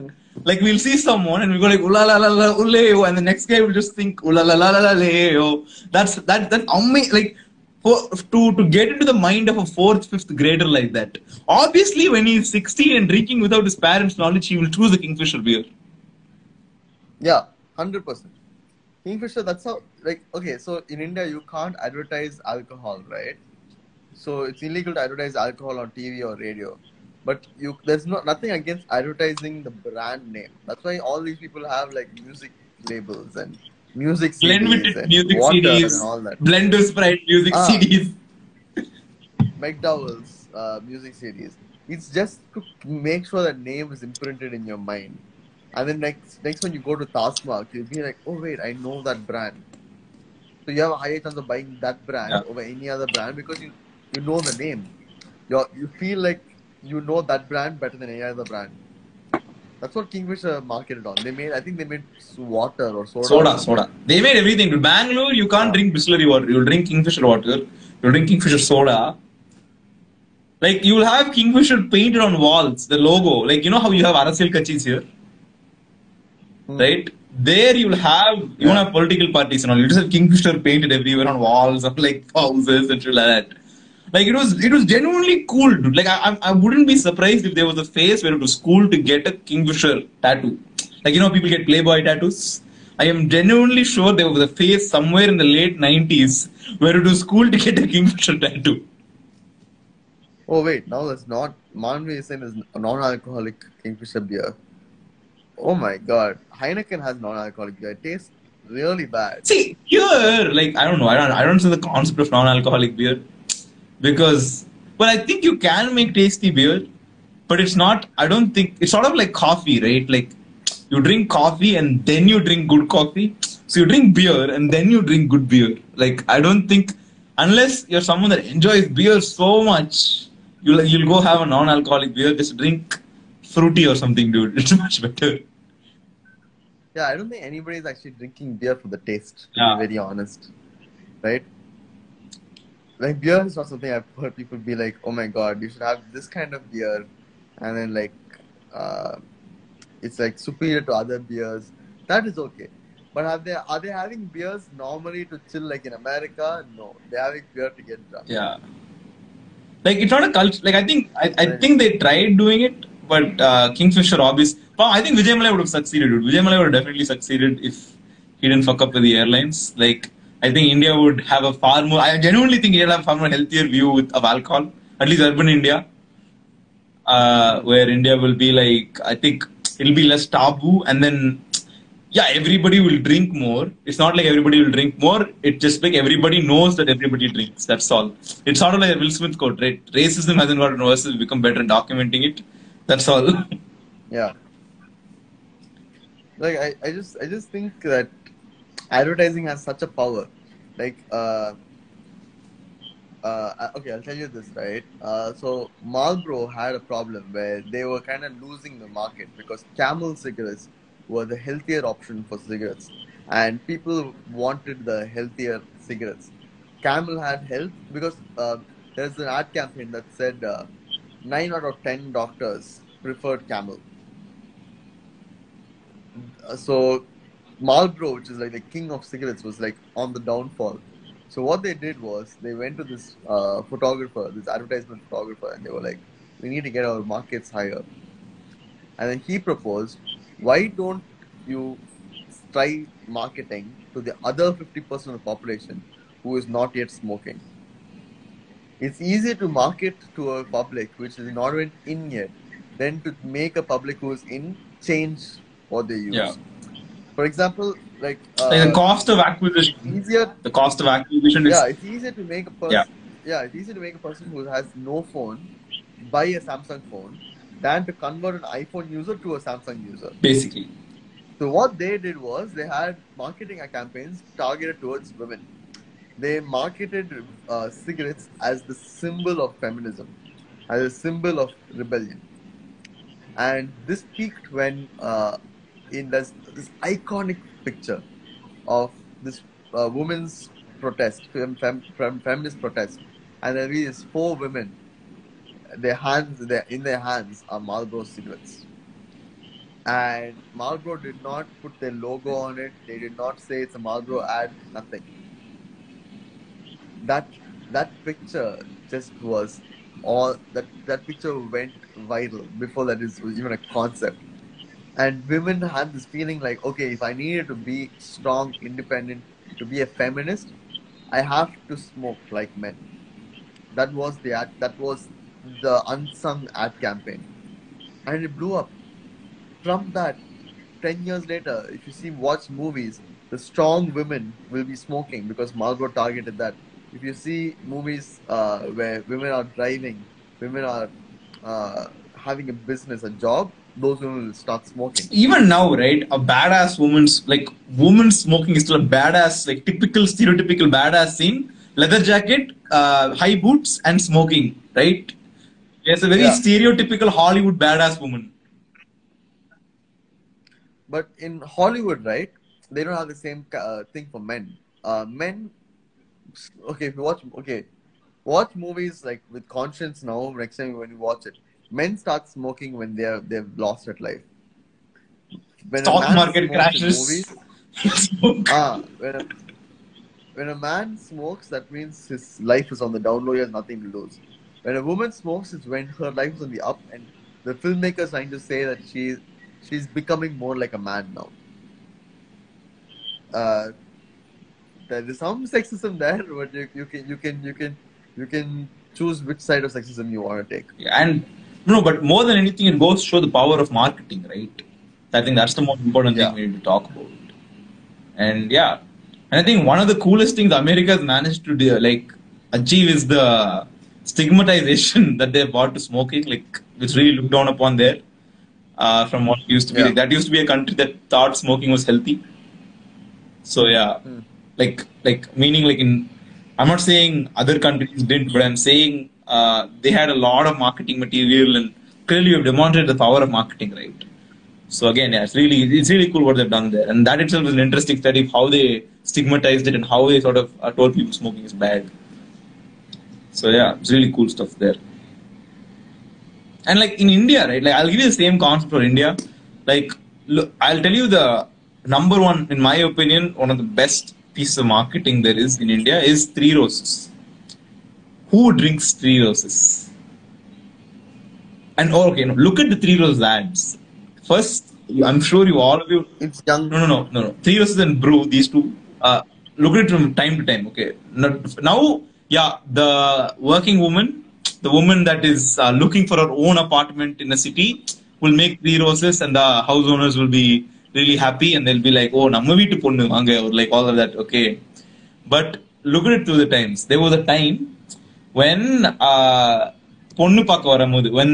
Like we'll see someone and we go like ula la la la uleo, and the next guy will just think ula la la la la leo. That's amazing. Like to get into the mind of a fourth, fifth grader like that. Obviously, when he's 16 and drinking without his parents' knowledge, he will choose the Kingfisher beer. Yeah, 100%. Kingfisher, that's how, like, okay, so in India, you can't advertise alcohol, right? So it's illegal to advertise alcohol on TV or radio. But there's nothing against advertising the brand name. That's why all these people have like music labels and music CDs Glenfiddich and music water and CDs, all that. Blender Sprite music Ah, CDs. McDowell's music CDs. It's just to make sure that name is imprinted in your mind. And then next when you go to Taskmark, you'll be like, oh wait, I know that brand. So you have a higher chance of buying that brand Yeah. over any other brand because you know the name. You feel like you know that brand better than any other brand. That's what Kingfisher marketed on. I think they made water or soda or Soda. something. They made everything. To Bangalore, you can't Ah, drink distillery water. You'll drink Kingfisher water. You'll drink Kingfisher soda. Like you'll have Kingfisher painted on walls. The logo. Like you know how you have Arasil Kachis here, hmm, right? There you won't yeah. have political parties and all. You just have Kingfisher painted everywhere on walls of like houses and shit like that. Like it was genuinely cool, dude. Like I wouldn't be surprised if there was a phase where it was cool to get a Kingfisher tattoo. Like people get Playboy tattoos. I am genuinely sure there was a phase somewhere in the late 90s where it was cool to get a Kingfisher tattoo. Oh wait, now that's not Manvi is saying is non-alcoholic Kingfisher beer. Oh my god, Heineken has non-alcoholic beer. It tastes really bad. See, here, like, I don't know, I don't see the concept of non-alcoholic beer because, well, I think you can make tasty beer, but it's not, I don't think, it's sort of like coffee, right? Like, you drink coffee and then you drink good coffee. So you drink beer and then you drink good beer. Like, I don't think, unless you're someone that enjoys beer so much, you'll go have a non-alcoholic beer, just drink fruity or something, dude. It's much better. Yeah, I don't think anybody is actually drinking beer for the taste, to Yeah. be very honest. Right? Like, beer is not something I've heard people be like, oh my god, you should have this kind of beer. And then, like, uh, it's like superior to other beers. That is okay. But are they having beers normally to chill like in America? No. They're having beer to get drunk. Yeah. Like, it's not a culture. Like, I Right. think they tried doing it, but Kingfisher obviously. Well, I think Vijay Malay would have succeeded, dude. Vijay Malay would have definitely succeeded if he didn't fuck up with the airlines. Like, I think India would have a far more. I genuinely think India would have a far more healthier view of alcohol, at least urban India, where India will be like, I think it'll be less taboo, and then yeah, everybody will drink more. It's not like everybody will drink more. It's just like everybody knows that everybody drinks. That's all. It's sort of like a Will Smith quote, right? Racism hasn't gotten worse. It's become better at documenting it. That's all. Yeah. Like I just think that advertising has such a power. Like okay, I'll tell you this, right? So Marlboro had a problem where they were kind of losing the market because Camel cigarettes were the healthier option for cigarettes, and people wanted the healthier cigarettes. Camel had health because there's an ad campaign that said 9 out of 10 doctors preferred Camel. So Marlboro, which is like the king of cigarettes, was like on the downfall. So what they did was they went to this photographer, this advertisement photographer, and they were like, "We need to get our markets higher." And then he proposed, "Why don't you try marketing to the other 50% of the population who is not yet smoking? It's easier to market to a public which is not even in yet than to make a public who is in change what they Yeah. use." For example, like Like the cost of it's acquisition. easier. The cost of acquisition Yeah, is it's easier to make a yeah, person. Yeah, it's easier to make a person who has no phone buy a Samsung phone than to convert an iPhone user to a Samsung user. basically. So what they did was they had marketing campaigns targeted towards women. They marketed cigarettes as the symbol of feminism, as a symbol of rebellion, and this peaked when in this iconic picture of this women's protest, feminist protest, and there is four women. In their hands are Marlboro cigarettes, and Marlboro did not put their logo on it. They did not say it's a Marlboro ad. Nothing. That picture just was all that picture went viral before that is even a concept. And women had this feeling like, okay, if I needed to be strong, independent, to be a feminist, I have to smoke like men. That was the ad. That was the unsung ad campaign, and it blew up. From that, 10 years later, if you watch movies, the strong women will be smoking because Marlboro targeted that. If you see movies where women are driving, women are having a business, a job, those women will start smoking. Even now, right? A badass woman smoking is still a badass, like typical stereotypical badass scene. Leather jacket, high boots, and smoking, right? Yes, a very Yeah. stereotypical Hollywood badass woman. But in Hollywood, right, they don't have the same thing for men. Men, okay, if you watch movies like with conscience now. Next time when you watch it, men start smoking when they've lost at life. When a Stock man market smokes in crashes. movies, Smoke. when a man smokes, that means his life is on the down low. He has nothing to lose. When a woman smokes, it's when her life is on the up, and the filmmaker is trying to say that she's becoming more like a man now. There is some sexism there, but you can choose which side of sexism you want to take. Yeah, and no, but more than anything, it goes to show the power of marketing, right? I think that's the most important thing we need to talk about. And yeah, and I think one of the coolest things America has managed to do, like achieve is the stigmatization that they brought to smoking, like which really looked down upon there. From what used to be Yeah. like, that used to be a country that thought smoking was healthy. So yeah, Hmm. like meaning like in, I'm not saying other countries didn't, but I'm saying they had a lot of marketing material and clearly you have demonstrated the power of marketing, right? So again, yeah, it's really cool what they've done there, and that itself is an interesting study of how they stigmatized it and how they sort of told people smoking is bad. So yeah, it's really cool stuff there. And like in India, right? Like I'll give you the same concept for India. Like, look, I'll tell you the number one, in my opinion, one of the best pieces of marketing there is in India is Three Roses. Who drinks Three Roses? And okay, no, look at the Three Roses ads. First, I'm sure you all of you. It's young. No. Three Roses and Brew, these two. Look at it from time to time. Okay. Now, yeah, the working woman, the woman that is looking for her own apartment in a city, will make Three Roses, and the house owners will be really happy, and they'll be like, "Oh, namma veetu ponnu vaanga," or like all of that. Okay. But look at it through the times. There was a time when பொண்ணு பார்க்க வரும்போது when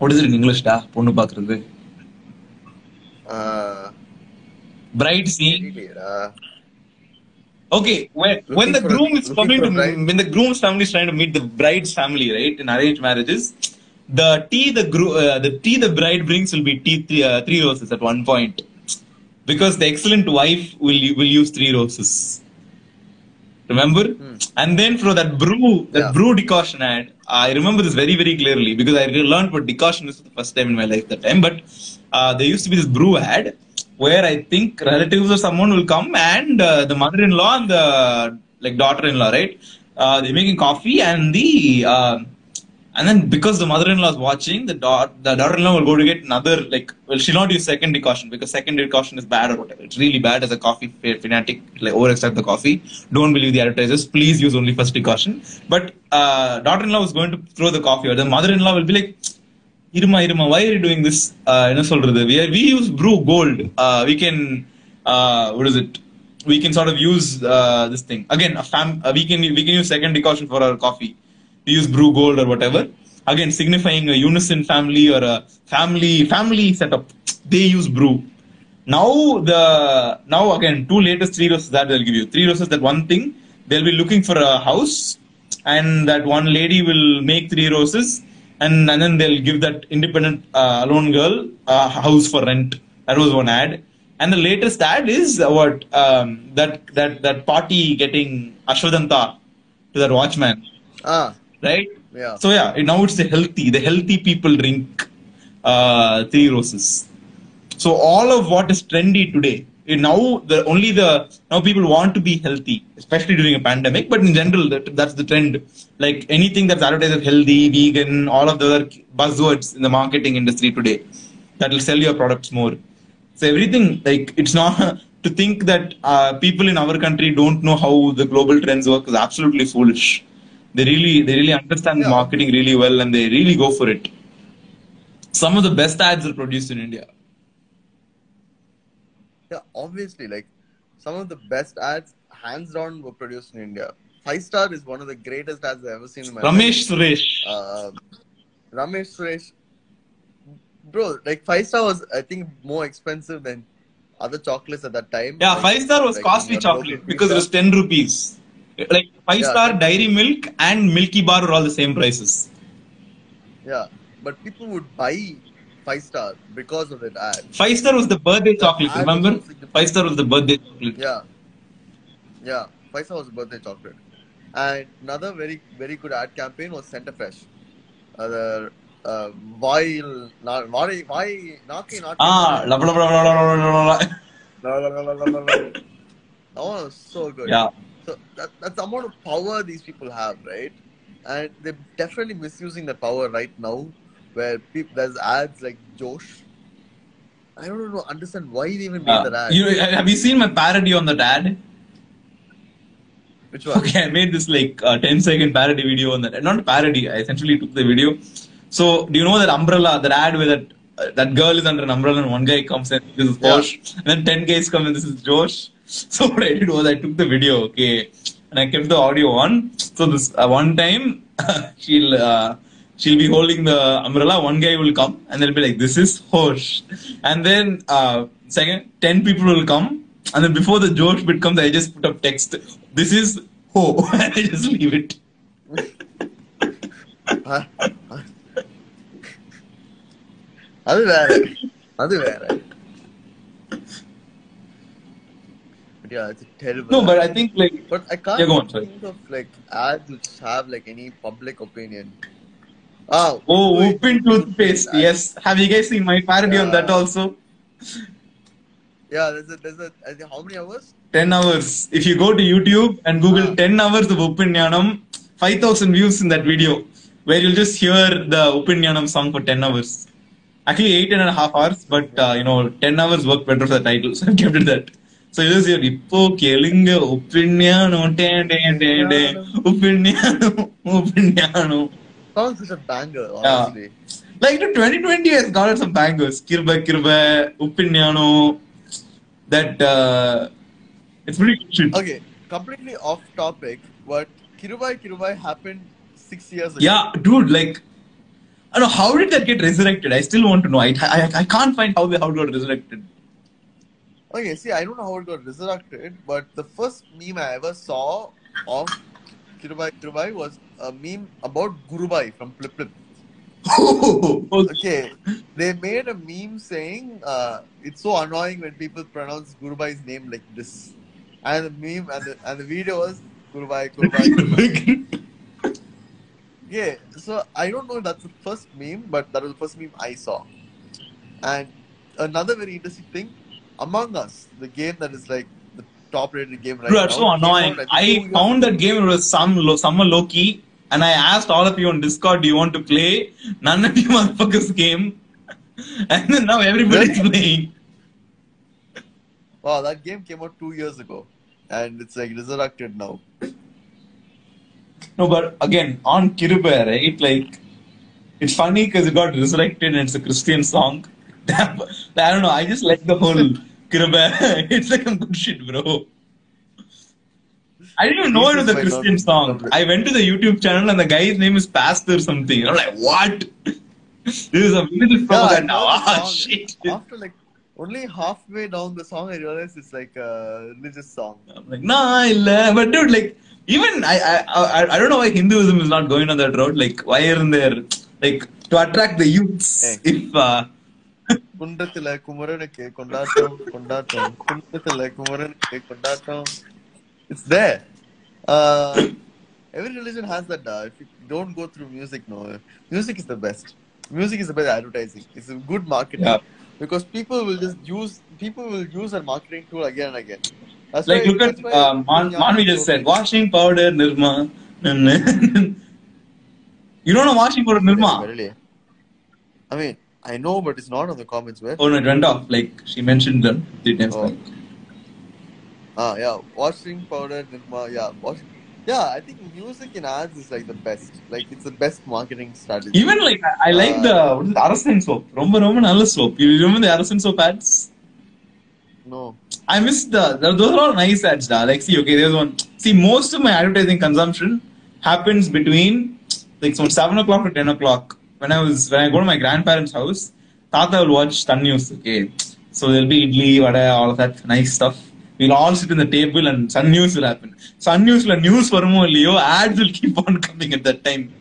what is it in English டா பொண்ணு பார்க்கிறது bride scene. Okay, when the groom is coming to when the groom's family is trying to meet the bride's family, right, in arranged marriages, the tea the bride brings will be three roses at one point, because the excellent wife will use three roses. Remember? And then for that brew decoction ad, I remember this very, very clearly because I learned what decoction is for the first time in my life that time. But there used to be this brew ad where I think relatives or someone will come and the mother-in-law and the like daughter-in-law, right? They're making coffee and then because the mother-in-law is watching, the daughter-in-law will go to get another, like, well, she'll not use second decoction because second decoction is bad or whatever. It's really bad as a coffee fanatic, like over-extract the coffee. Don't believe the advertisers. Please use only first decoction. But daughter-in-law is going to throw the coffee, or the mother-in-law will be like, Irma, why are you doing this? We use brew gold. We can, what is it? We can sort of use this thing. Again, we can use second decoction for our coffee. We use brew gold or whatever. Again, signifying a unison family or a family setup. They use brew. Now again, two latest Three Roses that they'll give you. Three Roses, that one thing, they'll be looking for a house, and that one lady will make Three Roses, and then they'll give that independent alone girl a house for rent. That was one ad. And the latest ad is that party getting Ashwadanta to that watchman. Right? Yeah. So yeah, now it's the healthy people drink Three Roses. So all of what is trendy today, now people want to be healthy, especially during a pandemic. But in general, that's the trend. Like anything that's advertised as healthy, vegan, all of the other buzzwords in the marketing industry today, that will sell your products more. So everything, like, it's not to think that people in our country don't know how the global trends work is absolutely foolish. They really understand marketing really well, and they really go for it. Some of the best ads are produced in India. Yeah, obviously, like some of the best ads, hands down, were produced in India. 5-star is one of the greatest ads I've ever seen in my Ramesh life. Suresh. Bro, like 5-star was, I think, more expensive than other chocolates at that time. Yeah, like, 5-star was like costly chocolate because it was 10 rupees. Like 5-star, Dairy Milk and Milky Bar were all the same prices. Yeah, but people would buy 5-star because of that ad. 5-star was the birthday chocolate, remember? 5-star was the birthday chocolate. Yeah, 5-star was the birthday chocolate. And another very, very good ad campaign was Center Fresh. Why not? That one was so good. Yeah. So that's the amount of power these people have, right? And they're definitely misusing that power right now, where there's ads like Josh. I don't understand why they even made that ad. Have you seen my parody on that ad? Which one? Okay, I made this like 10-second parody video on that. Not a parody, I essentially took the video. So, do you know that umbrella, that ad where that that girl is under an umbrella and one guy comes and this is Yeah. Posh. And then 10 guys come and this is Josh. So what I did was I took the video, okay, and I kept the audio on. So this one time she'll be holding the umbrella. One guy will come and they'll be like, "This is Hosh," and then second 10 people will come, and then before the Josh bit comes, I just put up text. This is Ho, and I just leave it. அது வேற. But yeah, it's a terrible. No, but I think like. But I can't Yeah, go on, sorry. think of like ads which have like any public opinion. Oh, Upin toothpaste. Yes. Have you guys seen my parody on that also? Yeah, there's a I think how many hours? 10 hours. If you go to YouTube and Google 10 hours of Upinyanam, 5,000 views in that video, where you'll just hear the Upinyanam song for 10 hours. Actually, 8.5 hours, but 10 hours work better for the title, so I kept it that. So you just hear Ippo Kelinga Upinyanam, Upinyanam. Sounds such a banger, honestly. Like the 2020 has got some bangers. Kirba, Upinyanam. That it's pretty good shit. Okay, completely off topic, but Kirubai happened 6 years ago. Yeah, dude, like, I don't know, how did that get resurrected? I still want to know. I can't find how it got resurrected. Okay, see, I don't know how it got resurrected, but the first meme I ever saw of Kirubai was a meme about Gurubai from Flip Flip. Okay, they made a meme saying it's so annoying when people pronounce Gurubai's name like this, and the meme and the video was Gurubai. Yeah, so I don't know if that's the first meme, but that was the first meme I saw. And another very interesting thing, Among Us, the game that is like the top rated game right Dude, now. that's so annoying. I found that game, it was summer low-key. And I asked all of you on Discord, do you want to play? None of you motherfuckers came. And then now everybody's playing. Wow, that game came out 2 years ago. And it's like resurrected now. No, but again, on Kirubai, right? Like, it's funny because it got resurrected and it's a Christian song. I don't know, I just like the whole Kirubai. It's like some good shit, bro. I didn't even know it was a Christian song. I went to the YouTube channel and the guy's name is Pastor something. I'm like, what? This is a religious propaganda. Shit. After like only halfway down the song, I realized it's like a religious song. I'm like, nah, but dude, like, even I don't know why Hinduism is not going on that road. Like, why aren't there, like, to attract the youths? If Kundathila Kumaranake Kondatam Kondatam Kundathila Kumaranake Kondatam. It's there. Every religion has that. If you don't go through music, no. Music is the best. Music is the best advertising. It's a good marketing. Yeah. Because people will use that marketing tool again and again. That's like, why, look at Manvi just said, washing powder, Nirma. You don't know washing powder, Nirma? Really? I mean, I know, but it's not on the comments. Where? Oh no, it went off. Like, she mentioned them 3 times. Oh. Yeah, washing powder, Nirma, yeah, I think music in ads is like the best. Like, it's the best marketing strategy. Even like, I like the Arasan soap. Romba nalla soap. You remember the Arasan soap ads? No. I miss those are all nice ads, da. Like, see, okay, there's one. See, most of my advertising consumption happens between like from 7 o'clock to 10 o'clock. When I go to my grandparents' house, Tata will watch Sun News, okay. So there'll be idli, vada, all of that nice stuff. We'll all sit in the table and Sun News will happen. Sun News news varumo illiyo, ads will keep on coming at that time.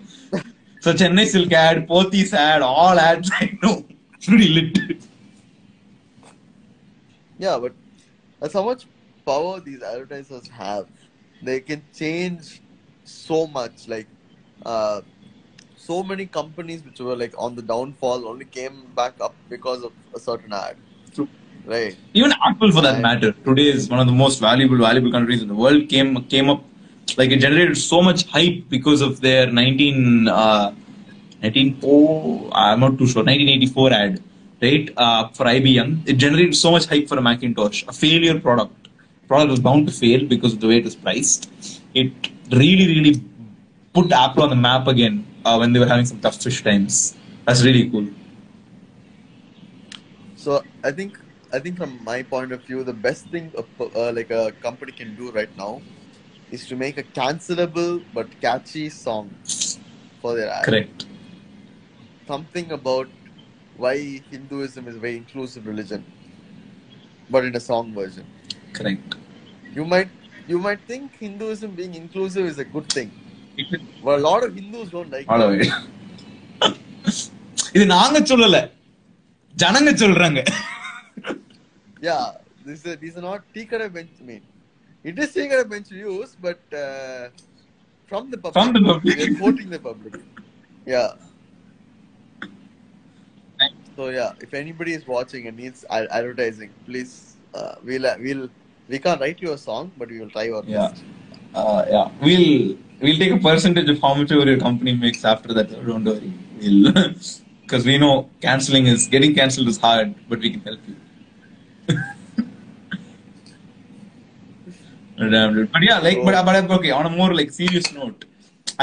So Chennai Silk ad, Pothys ad, all ads, I know. It's really lit. Yeah, but that's how much power these advertisers have. They can change so much. Like, so many companies which were like on the downfall only came back up because of a certain ad. True. Right. Even Apple, for that matter, today is one of the most valuable countries in the world. Came up, like, it generated so much hype because of their 1984 ad, right? For IBM, it generated so much hype for a Macintosh, a failure product. Product was bound to fail because of the way it was priced. It really put Apple on the map again when they were having some tough fish times. That's really cool. So I think from my point of view, the best thing like a company can do right now is to make a cancelable but catchy song for their ad. Correct. Something about why Hinduism is a very inclusive religion, but in a song version. Correct. You might you might think Hinduism being inclusive is a good thing, It will but a lot of Hindus don't like follow that. it. இது நாங்க சொல்லல, ஜனங்க சொல்றாங்க. Yeah, these are not TKB bench. I mean, it is TKB bench views, but from the public, From the public. we are quoting the public. Yeah. So yeah, if anybody is watching and needs advertising, please, we can't write you a song, but we will try our Yeah. best. Yeah. We'll take a percentage of how much your company makes after that. Don't worry. Because we know getting cancelled is hard, but we can help you. Damn, dude. But yeah, like, but okay. On a more like serious note,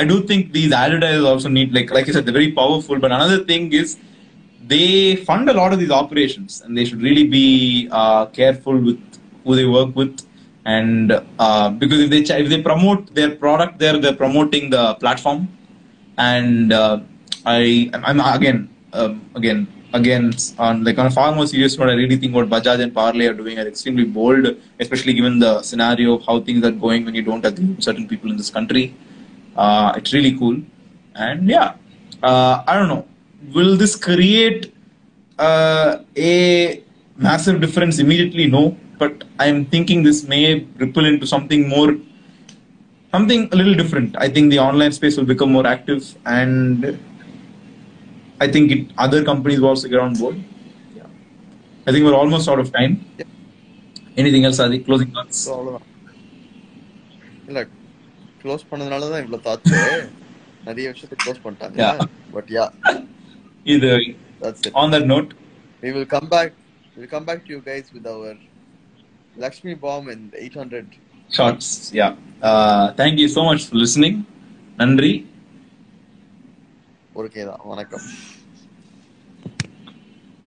I do think these advertisers also need, like I said, they're very powerful. But another thing is, they fund a lot of these operations, and they should really be careful with who they work with. And because if they promote their product there, they're promoting the platform. And I'm again on a far more serious note, I really think what Bajaj and Parle are doing are extremely bold, especially given the scenario of how things are going when you don't agree with certain people in this country. It's really cool. And yeah, I don't know. Will this create a massive difference immediately? No. But I'm thinking this may ripple into something a little different. I think the online space will become more active, and I think other companies will also get on board. Yeah. I think we're almost out of time. Yeah. Anything else, Adi? Closing thoughts? So அவ்வளவுதான். இல்ல close பண்ணதுனால தான் இவ்வளவு thoughts நிறைய விஷயத்தை close பண்ணிட்டாங்க. But yeah, either that's it. On that note, we will come back to you guys with our Lakshmi bomb and 800 shots. Yeah. Thank you so much for listening. Nandri. Okay, வணக்கம்.